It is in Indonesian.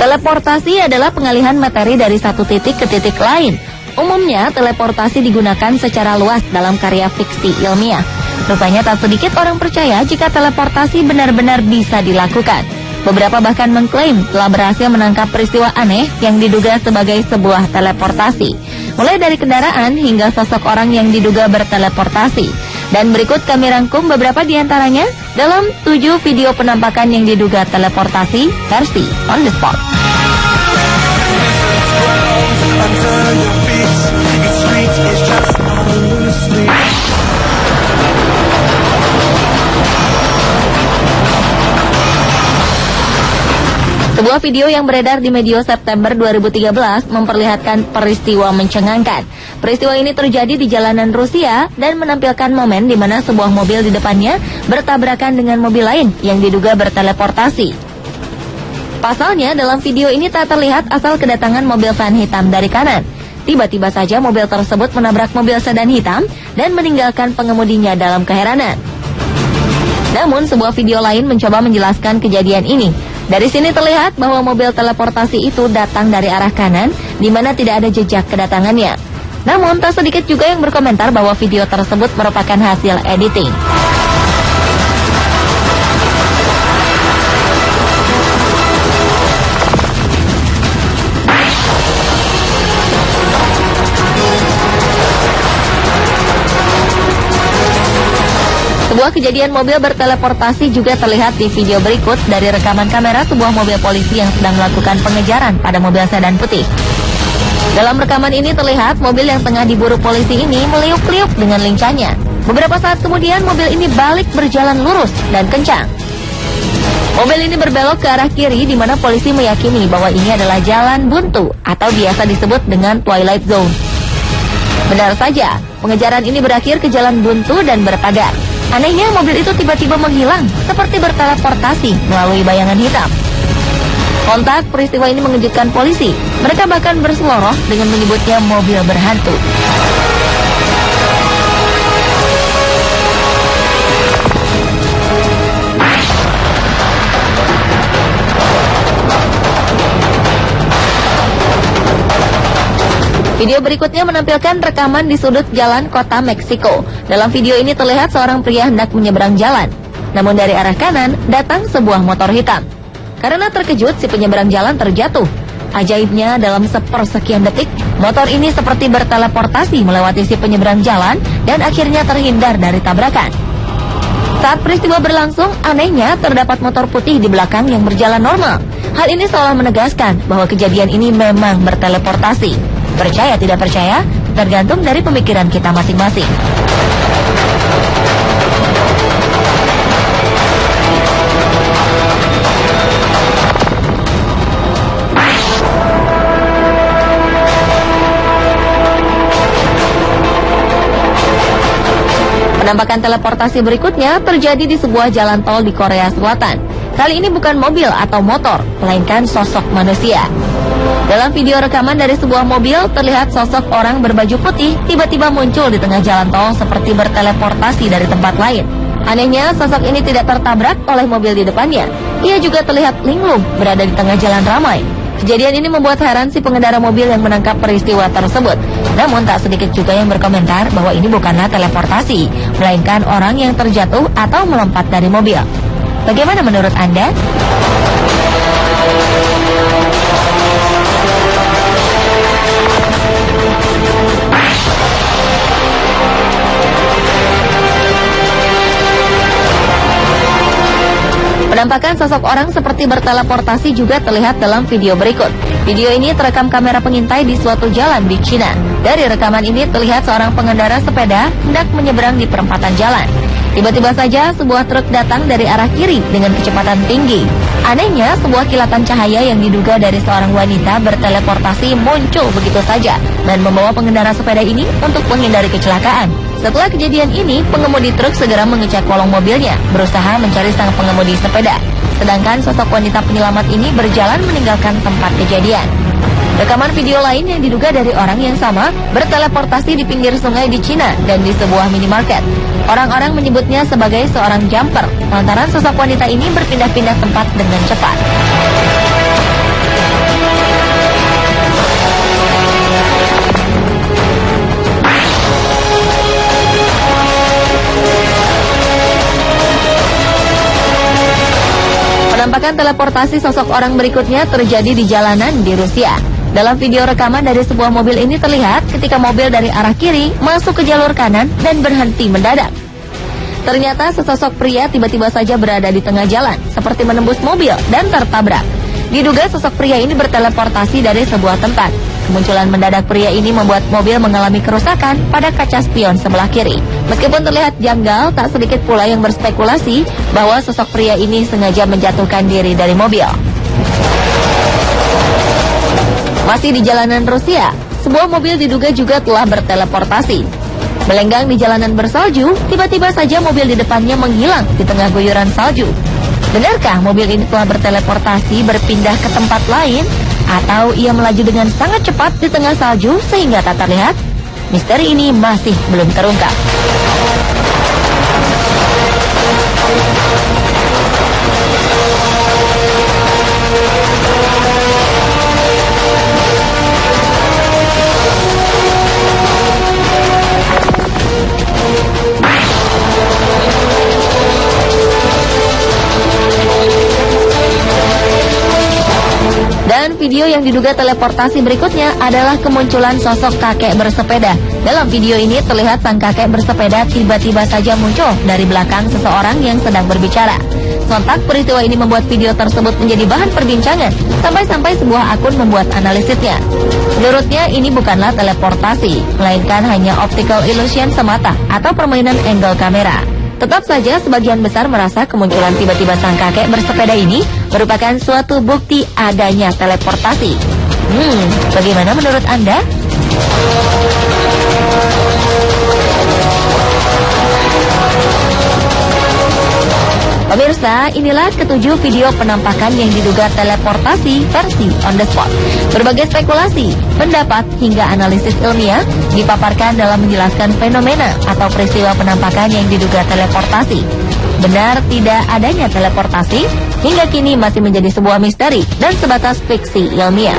Teleportasi adalah pengalihan materi dari satu titik ke titik lain. Umumnya, teleportasi digunakan secara luas dalam karya fiksi ilmiah. Rupanya tak sedikit orang percaya jika teleportasi benar-benar bisa dilakukan. Beberapa bahkan mengklaim telah berhasil menangkap peristiwa aneh yang diduga sebagai sebuah teleportasi. Mulai dari kendaraan hingga sosok orang yang diduga berteleportasi. Dan berikut kami rangkum beberapa di antaranya dalam 7 video penampakan yang diduga teleportasi versi on the spot. Sebuah video yang beredar di media September 2013 memperlihatkan peristiwa mencengangkan. Peristiwa ini terjadi di jalanan Rusia dan menampilkan momen di mana sebuah mobil di depannya bertabrakan dengan mobil lain yang diduga berteleportasi. Pasalnya, dalam video ini tak terlihat asal kedatangan mobil van hitam dari kanan. Tiba-tiba saja mobil tersebut menabrak mobil sedan hitam dan meninggalkan pengemudinya dalam keheranan. Namun, sebuah video lain mencoba menjelaskan kejadian ini. Dari sini terlihat bahwa mobil teleportasi itu datang dari arah kanan, di mana tidak ada jejak kedatangannya. Namun, tak sedikit juga yang berkomentar bahwa video tersebut merupakan hasil editing. Sebuah kejadian mobil berteleportasi juga terlihat di video berikut dari rekaman kamera sebuah mobil polisi yang sedang melakukan pengejaran pada mobil sedan putih. Dalam rekaman ini terlihat mobil yang tengah diburu polisi ini meliuk-liuk dengan lincahnya. Beberapa saat kemudian mobil ini balik berjalan lurus dan kencang. Mobil ini berbelok ke arah kiri di mana polisi meyakini bahwa ini adalah jalan buntu atau biasa disebut dengan Twilight Zone. Benar saja, pengejaran ini berakhir ke jalan buntu dan berpagar. Anehnya, mobil itu tiba-tiba menghilang, seperti berteleportasi melalui bayangan hitam. Kontak peristiwa ini mengejutkan polisi. Mereka bahkan berseloroh dengan menyebutnya mobil berhantu. Video berikutnya menampilkan rekaman di sudut jalan kota Meksiko. Dalam video ini terlihat seorang pria hendak menyeberang jalan. Namun dari arah kanan datang sebuah motor hitam. Karena terkejut, si penyeberang jalan terjatuh. Ajaibnya, dalam sepersekian detik, motor ini seperti berteleportasi melewati si penyeberang jalan dan akhirnya terhindar dari tabrakan. Saat peristiwa berlangsung, anehnya terdapat motor putih di belakang yang berjalan normal. Hal ini seolah menegaskan bahwa kejadian ini memang berteleportasi. Percaya tidak percaya, tergantung dari pemikiran kita masing-masing. Penampakan teleportasi berikutnya terjadi di sebuah jalan tol di Korea Selatan. Kali ini bukan mobil atau motor, melainkan sosok manusia. Dalam video rekaman dari sebuah mobil, terlihat sosok orang berbaju putih tiba-tiba muncul di tengah jalan tol seperti berteleportasi dari tempat lain. Anehnya, sosok ini tidak tertabrak oleh mobil di depannya. Ia juga terlihat linglung berada di tengah jalan ramai. Kejadian ini membuat heran si pengendara mobil yang menangkap peristiwa tersebut. Namun tak sedikit juga yang berkomentar bahwa ini bukanlah teleportasi, melainkan orang yang terjatuh atau melompat dari mobil. Bagaimana menurut Anda? Penampakan sosok orang seperti berteleportasi juga terlihat dalam video berikut. Video ini terekam kamera pengintai di suatu jalan di Cina. Dari rekaman ini terlihat seorang pengendara sepeda hendak menyeberang di perempatan jalan. Tiba-tiba saja sebuah truk datang dari arah kiri dengan kecepatan tinggi. Anehnya, sebuah kilatan cahaya yang diduga dari seorang wanita berteleportasi muncul begitu saja dan membawa pengendara sepeda ini untuk menghindari kecelakaan. Setelah kejadian ini, pengemudi truk segera mengecek kolong mobilnya, berusaha mencari sang pengemudi sepeda. Sedangkan sosok wanita penyelamat ini berjalan meninggalkan tempat kejadian. Rekaman video lain yang diduga dari orang yang sama berteleportasi di pinggir sungai di Cina dan di sebuah minimarket. Orang-orang menyebutnya sebagai seorang jumper, lantaran sosok wanita ini berpindah-pindah tempat dengan cepat. Penampakan teleportasi sosok orang berikutnya terjadi di jalanan di Rusia. Dalam video rekaman dari sebuah mobil ini terlihat ketika mobil dari arah kiri masuk ke jalur kanan dan berhenti mendadak. Ternyata sesosok pria tiba-tiba saja berada di tengah jalan, seperti menembus mobil dan tertabrak. Diduga sosok pria ini berteleportasi dari sebuah tempat. Kemunculan mendadak pria ini membuat mobil mengalami kerusakan pada kaca spion sebelah kiri. Meskipun terlihat janggal, tak sedikit pula yang berspekulasi bahwa sosok pria ini sengaja menjatuhkan diri dari mobil. Masih di jalanan Rusia, sebuah mobil diduga juga telah berteleportasi. Melenggang di jalanan bersalju, tiba-tiba saja mobil di depannya menghilang di tengah guyuran salju. Benarkah mobil ini telah berteleportasi berpindah ke tempat lain? Atau ia melaju dengan sangat cepat di tengah salju sehingga tak terlihat? Misteri ini masih belum terungkap. Dan video yang diduga teleportasi berikutnya adalah kemunculan sosok kakek bersepeda. Dalam video ini terlihat sang kakek bersepeda tiba-tiba saja muncul dari belakang seseorang yang sedang berbicara. Sontak peristiwa ini membuat video tersebut menjadi bahan perbincangan, sampai-sampai sebuah akun membuat analisisnya. Menurutnya ini bukanlah teleportasi, melainkan hanya optical illusion semata atau permainan angle kamera. Tetap saja sebagian besar merasa kemunculan tiba-tiba sang kakek bersepeda ini merupakan suatu bukti adanya teleportasi. Bagaimana menurut Anda? Pemirsa, inilah ketujuh video penampakan yang diduga teleportasi versi on the spot. Berbagai spekulasi, pendapat, hingga analisis ilmiah dipaparkan dalam menjelaskan fenomena atau peristiwa penampakan yang diduga teleportasi. Benar tidak adanya teleportasi, hingga kini masih menjadi sebuah misteri dan sebatas fiksi ilmiah.